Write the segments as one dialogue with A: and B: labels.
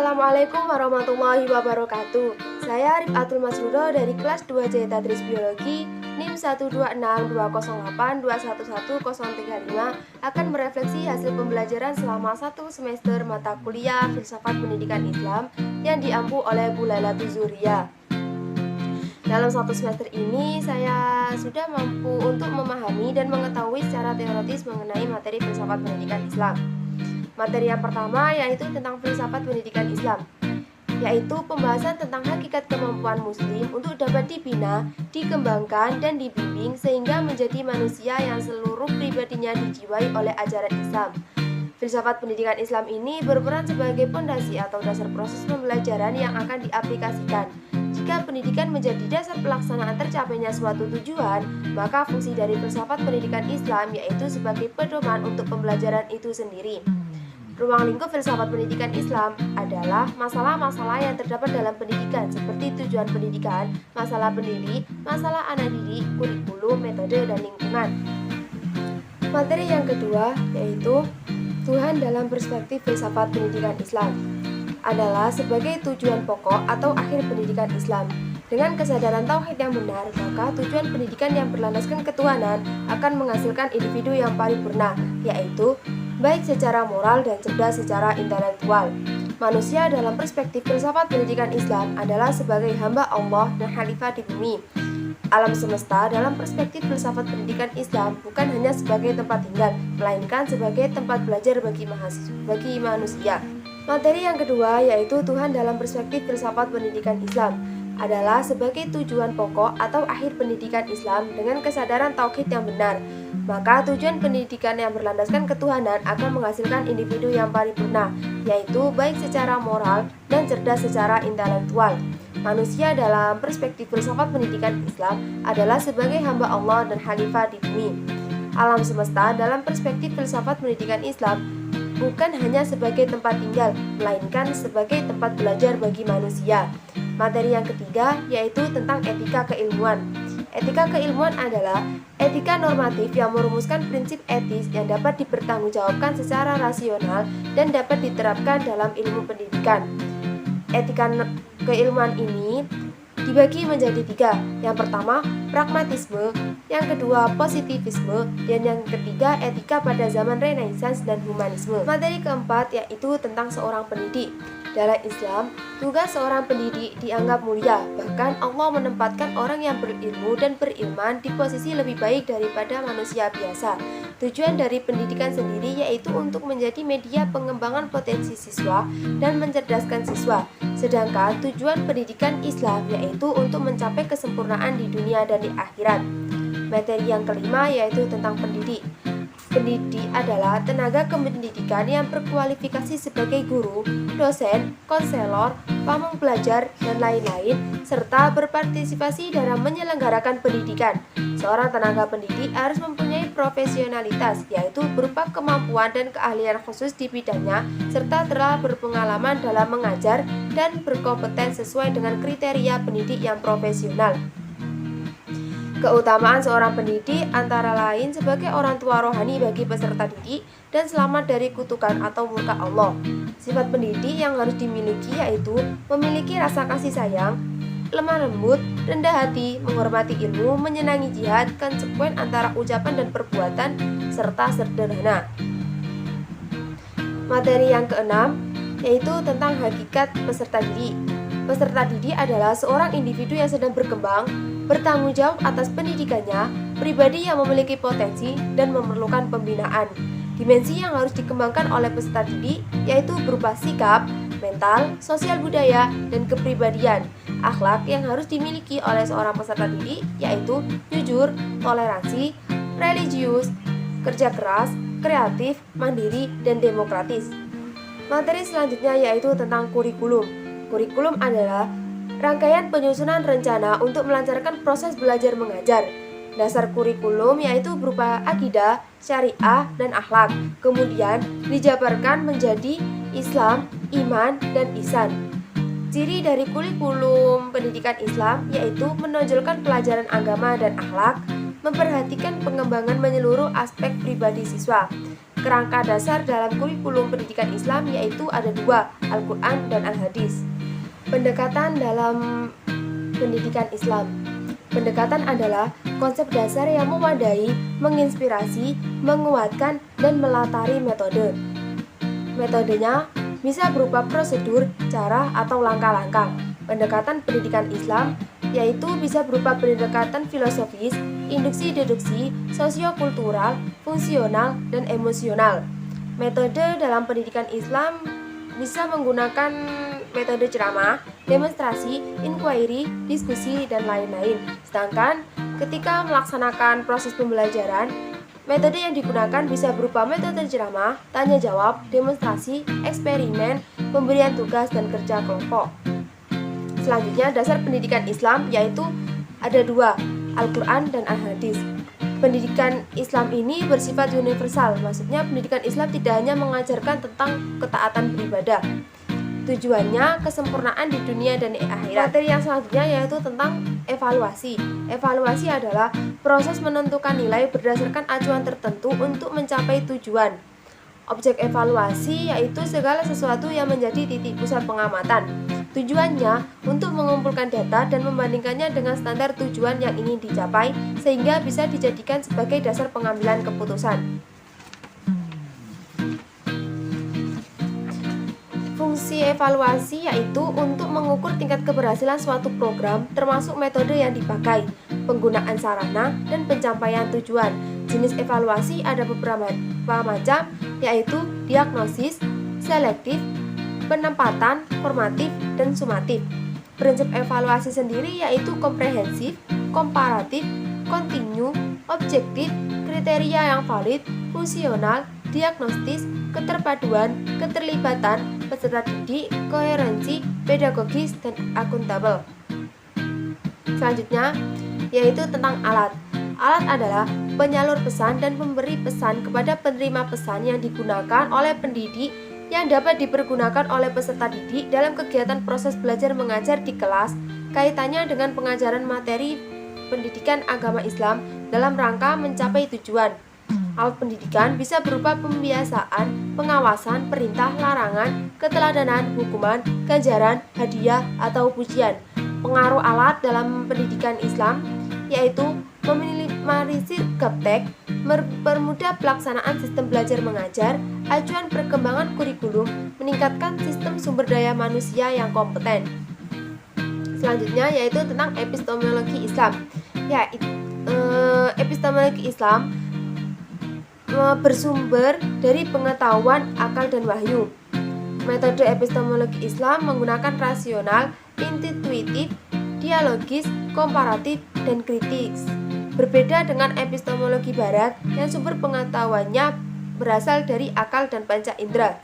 A: Assalamualaikum warahmatullahi wabarakatuh. Saya Rifatul Masruro dari kelas 2C Tadris Biologi NIM 1262082111035 akan merefleksi hasil pembelajaran selama 1 semester mata kuliah Filsafat Pendidikan Islam yang diampu oleh Bu Lailatul Zuhriah. Dalam 1 semester ini, saya sudah mampu untuk memahami dan mengetahui secara teoritis mengenai materi filsafat pendidikan Islam. Materi yang pertama yaitu tentang filsafat pendidikan Islam, yaitu pembahasan tentang hakikat kemampuan muslim untuk dapat dibina, dikembangkan, dan dibimbing sehingga menjadi manusia yang seluruh pribadinya dijiwai oleh ajaran Islam. Filsafat pendidikan Islam ini berperan sebagai pondasi atau dasar proses pembelajaran yang akan diaplikasikan. Jika pendidikan menjadi dasar pelaksanaan tercapainya suatu tujuan, maka fungsi dari filsafat pendidikan Islam yaitu sebagai pedoman untuk pembelajaran itu sendiri. Ruang lingkup filsafat pendidikan Islam adalah masalah-masalah yang terdapat dalam pendidikan seperti tujuan pendidikan, masalah pendiri, masalah anak didik, kurikulum, metode, dan lingkungan. Materi yang kedua yaitu Tuhan dalam perspektif filsafat pendidikan Islam adalah sebagai tujuan pokok atau akhir pendidikan Islam. Dengan kesadaran tauhid yang benar, maka tujuan pendidikan yang berlandaskan ketuhanan akan menghasilkan individu yang paripurna, yaitu baik secara moral dan cerdas secara intelektual. Manusia dalam perspektif filsafat pendidikan Islam adalah sebagai hamba Allah dan khalifah di bumi. Alam semesta dalam perspektif filsafat pendidikan Islam bukan hanya sebagai tempat tinggal, melainkan sebagai tempat belajar bagi manusia. Materi yang kedua yaitu Tuhan dalam perspektif filsafat pendidikan Islam adalah sebagai tujuan pokok atau akhir pendidikan Islam dengan kesadaran tauhid yang benar. Maka tujuan pendidikan yang berlandaskan ketuhanan akan menghasilkan individu yang paripurna, yaitu baik secara moral dan cerdas secara intelektual. Manusia dalam perspektif filsafat pendidikan Islam adalah sebagai hamba Allah dan khalifah di bumi. Alam semesta dalam perspektif filsafat pendidikan Islam bukan hanya sebagai tempat tinggal, melainkan sebagai tempat belajar bagi manusia. Materi yang ketiga yaitu tentang etika keilmuan. Etika keilmuan adalah etika normatif yang merumuskan prinsip etis yang dapat dipertanggungjawabkan secara rasional dan dapat diterapkan dalam ilmu pendidikan. Etika keilmuan ini dibagi menjadi 3. Yang pertama, pragmatisme, yang kedua, positivisme, dan yang ketiga, etika pada zaman Renaissance dan humanisme. Materi keempat yaitu tentang seorang pendidik. Dalam Islam, tugas seorang pendidik dianggap mulia. Bahkan Allah menempatkan orang yang berilmu dan berilman di posisi lebih baik daripada manusia biasa. Tujuan dari pendidikan sendiri yaitu untuk menjadi media pengembangan potensi siswa dan mencerdaskan siswa. Sedangkan tujuan pendidikan Islam yaitu untuk mencapai kesempurnaan di dunia dan di akhirat. Materi yang kelima yaitu tentang pendidik. Pendidik adalah tenaga kependidikan yang berkualifikasi sebagai guru, dosen, konselor, pamong pelajar, dan lain-lain, serta berpartisipasi dalam menyelenggarakan pendidikan. Seorang tenaga pendidik harus mempunyai profesionalitas, yaitu berupa kemampuan dan keahlian khusus di bidangnya, serta telah berpengalaman dalam mengajar dan berkompeten sesuai dengan kriteria pendidik yang profesional. Keutamaan seorang pendidik antara lain sebagai orang tua rohani bagi peserta didik dan selamat dari kutukan atau murka Allah. Sifat pendidik yang harus dimiliki yaitu memiliki rasa kasih sayang, lemah lembut, rendah hati, menghormati ilmu, menyenangi jihad, konsekuen antara ucapan dan perbuatan, serta sederhana. Materi yang keenam yaitu tentang hakikat peserta didik. Peserta didik adalah seorang individu yang sedang berkembang, bertanggung jawab atas pendidikannya, pribadi yang memiliki potensi dan memerlukan pembinaan. Dimensi yang harus dikembangkan oleh peserta didik yaitu berupa sikap, mental, sosial budaya, dan kepribadian. Akhlak yang harus dimiliki oleh seorang peserta didik yaitu jujur, toleransi, religius, kerja keras, kreatif, mandiri, dan demokratis. Materi selanjutnya yaitu tentang kurikulum. Kurikulum adalah rangkaian penyusunan rencana untuk melancarkan proses belajar mengajar. Dasar kurikulum yaitu berupa akidah, syariah, dan akhlak. Kemudian dijabarkan menjadi Islam, iman, dan ihsan. Ciri dari kurikulum pendidikan Islam yaitu menonjolkan pelajaran agama dan akhlak, memperhatikan pengembangan menyeluruh aspek pribadi siswa. Kerangka dasar dalam kurikulum pendidikan Islam yaitu ada dua, Al-Quran dan Al-Hadis. Pendekatan dalam pendidikan Islam. Pendekatan adalah konsep dasar yang mewadai, menginspirasi, menguatkan, dan melatari metode. Metodenya bisa berupa prosedur, cara, atau langkah-langkah. Pendekatan pendidikan Islam yaitu bisa berupa pendekatan filosofis, induksi-deduksi, sosiokultural, fungsional, dan emosional. Metode dalam pendidikan Islam bisa menggunakan metode ceramah, demonstrasi, inquiry, diskusi, dan lain-lain. Sedangkan ketika melaksanakan proses pembelajaran, metode yang digunakan bisa berupa metode ceramah, tanya jawab, demonstrasi, eksperimen, pemberian tugas, dan kerja kelompok. Selanjutnya, dasar pendidikan Islam yaitu ada dua, Al-Quran dan Al-Hadis. Pendidikan Islam ini bersifat universal, maksudnya pendidikan Islam tidak hanya mengajarkan tentang ketaatan beribadah. Tujuannya kesempurnaan di dunia dan di akhirat. Materi yang selanjutnya yaitu tentang evaluasi. Evaluasi adalah proses menentukan nilai berdasarkan acuan tertentu untuk mencapai tujuan. Objek evaluasi yaitu segala sesuatu yang menjadi titik pusat pengamatan. Tujuannya untuk mengumpulkan data dan membandingkannya dengan standar tujuan yang ingin dicapai sehingga bisa dijadikan sebagai dasar pengambilan keputusan. Fungsi evaluasi yaitu untuk mengukur tingkat keberhasilan suatu program termasuk metode yang dipakai, penggunaan sarana, dan pencapaian tujuan. Jenis evaluasi ada beberapa macam yaitu diagnosis, selektif, penempatan, formatif, dan sumatif. Prinsip evaluasi sendiri yaitu komprehensif, komparatif, kontinu, objektif, kriteria yang valid, fungsional, diagnostis, keterpaduan, keterlibatan peserta didik, koherensi, pedagogis, dan akuntabel. Selanjutnya yaitu tentang alat. Alat adalah penyalur pesan dan pemberi pesan kepada penerima pesan yang digunakan oleh pendidik yang dapat dipergunakan oleh peserta didik dalam kegiatan proses belajar mengajar di kelas, kaitannya dengan pengajaran materi pendidikan agama Islam dalam rangka mencapai tujuan. Alat pendidikan bisa berupa pembiasaan, pengawasan, perintah, larangan, keteladanan, hukuman, ganjaran, hadiah, atau pujian. Pengaruh alat dalam pendidikan Islam yaitu meminimalisir gaptek, mempermudah pelaksanaan sistem belajar mengajar, acuan perkembangan kurikulum, meningkatkan sistem sumber daya manusia yang kompeten. Selanjutnya yaitu tentang epistemologi Islam. Epistemologi Islam bersumber dari pengetahuan, akal, dan wahyu. Metode epistemologi Islam menggunakan rasional, intuitif, dialogis, komparatif, dan kritis. Berbeda dengan epistemologi barat yang sumber pengetahuannya berasal dari akal dan panca indera.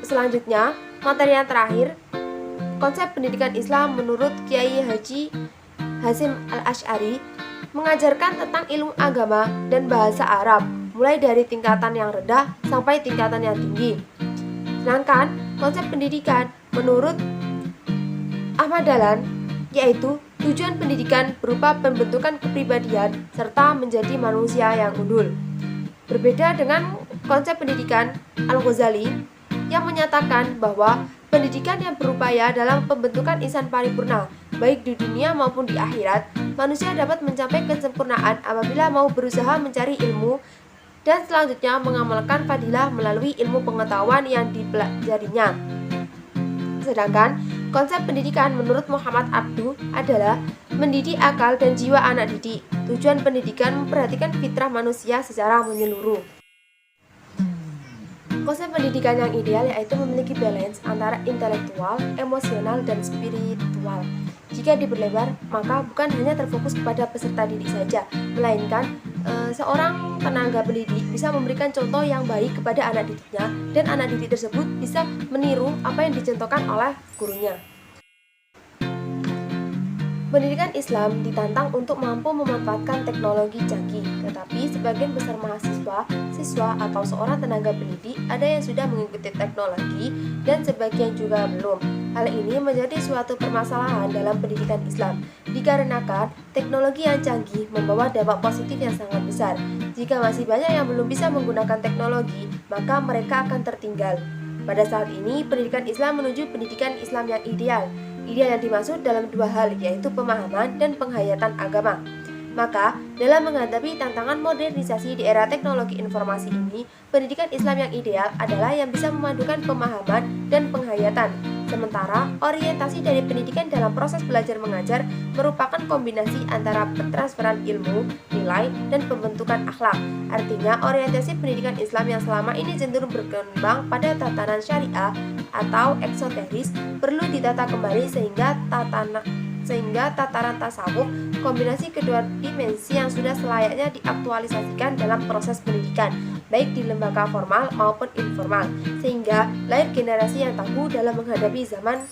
A: Selanjutnya, materi yang terakhir, konsep pendidikan Islam menurut Kiai Haji Hasyim Al-Asy'ari mengajarkan tentang ilmu agama dan bahasa Arab, mulai dari tingkatan yang rendah sampai tingkatan yang tinggi. Sedangkan konsep pendidikan menurut Ahmad Dahlan yaitu tujuan pendidikan berupa pembentukan kepribadian serta menjadi manusia yang unggul. Berbeda dengan konsep pendidikan Al-Ghazali yang menyatakan bahwa pendidikan yang berupaya dalam pembentukan insan paripurna, baik di dunia maupun di akhirat, manusia dapat mencapai kesempurnaan apabila mau berusaha mencari ilmu dan selanjutnya mengamalkan fadilah melalui ilmu pengetahuan yang dipelajarinya. Sedangkan konsep pendidikan menurut Muhammad Abduh adalah mendidik akal dan jiwa anak didik. Tujuan pendidikan memperhatikan fitrah manusia secara menyeluruh. Konsep pendidikan yang ideal yaitu memiliki balance antara intelektual, emosional, dan spiritual. Jika diperlebar, maka bukan hanya terfokus kepada peserta didik saja, melainkan seorang tenaga pendidik bisa memberikan contoh yang baik kepada anak didiknya dan anak didik tersebut bisa meniru apa yang dicontohkan oleh gurunya. Pendidikan Islam ditantang untuk mampu memanfaatkan teknologi canggih, tetapi sebagian besar mahasiswa, siswa, atau seorang tenaga pendidik ada yang sudah mengikuti teknologi dan sebagian juga belum. Hal ini menjadi suatu permasalahan dalam pendidikan Islam. dikarenakan teknologi yang canggih membawa dampak positif yang sangat besar. Jika masih banyak yang belum bisa menggunakan teknologi, maka mereka akan tertinggal. Pada saat ini, pendidikan Islam menuju pendidikan Islam yang ideal. Ideal yang dimaksud dalam dua hal, yaitu pemahaman dan penghayatan agama. Maka, dalam menghadapi tantangan modernisasi di era teknologi informasi ini, pendidikan Islam yang ideal adalah yang bisa memadukan pemahaman dan penghayatan. Sementara, orientasi dari pendidikan dalam proses belajar mengajar merupakan kombinasi antara pentransferan ilmu, nilai, dan pembentukan akhlak. Artinya, orientasi pendidikan Islam yang selama ini cenderung berkembang pada tatanan syariah atau eksoteris perlu ditata kembali sehingga tataran tasawuf, kombinasi kedua dimensi yang sudah selayaknya diaktualisasikan dalam proses pendidikan, baik di lembaga formal maupun informal, sehingga lahir generasi yang tangguh dalam menghadapi zaman.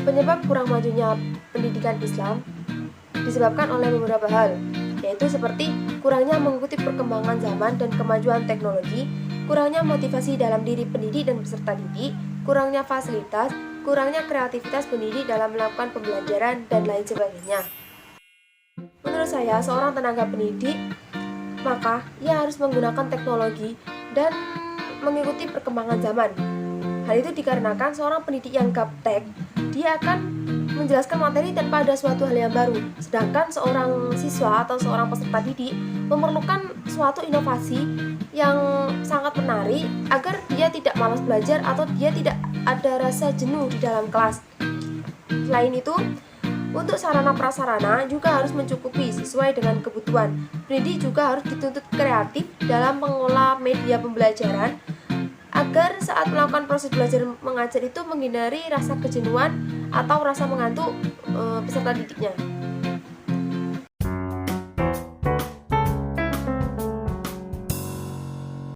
A: Penyebab kurang majunya pendidikan Islam disebabkan oleh beberapa hal, yaitu seperti kurangnya mengikuti perkembangan zaman dan kemajuan teknologi, kurangnya motivasi dalam diri pendidik dan peserta didik, kurangnya fasilitas, kurangnya kreativitas pendidik dalam melakukan pembelajaran, dan lain sebagainya. Menurut saya, seorang tenaga pendidik, maka ia harus menggunakan teknologi dan mengikuti perkembangan zaman. Hal itu dikarenakan seorang pendidik yang gaptek, dia akan menjelaskan materi tanpa ada suatu hal yang baru. Sedangkan seorang siswa atau seorang peserta didik memerlukan suatu inovasi yang sangat menarik agar dia tidak malas belajar atau dia tidak ada rasa jenuh di dalam kelas. Selain itu, untuk sarana prasarana juga harus mencukupi sesuai dengan kebutuhan. Pendidik juga harus dituntut kreatif dalam mengolah media pembelajaran agar saat melakukan proses belajar mengajar itu menghindari rasa kejenuhan atau rasa mengantuk peserta didiknya.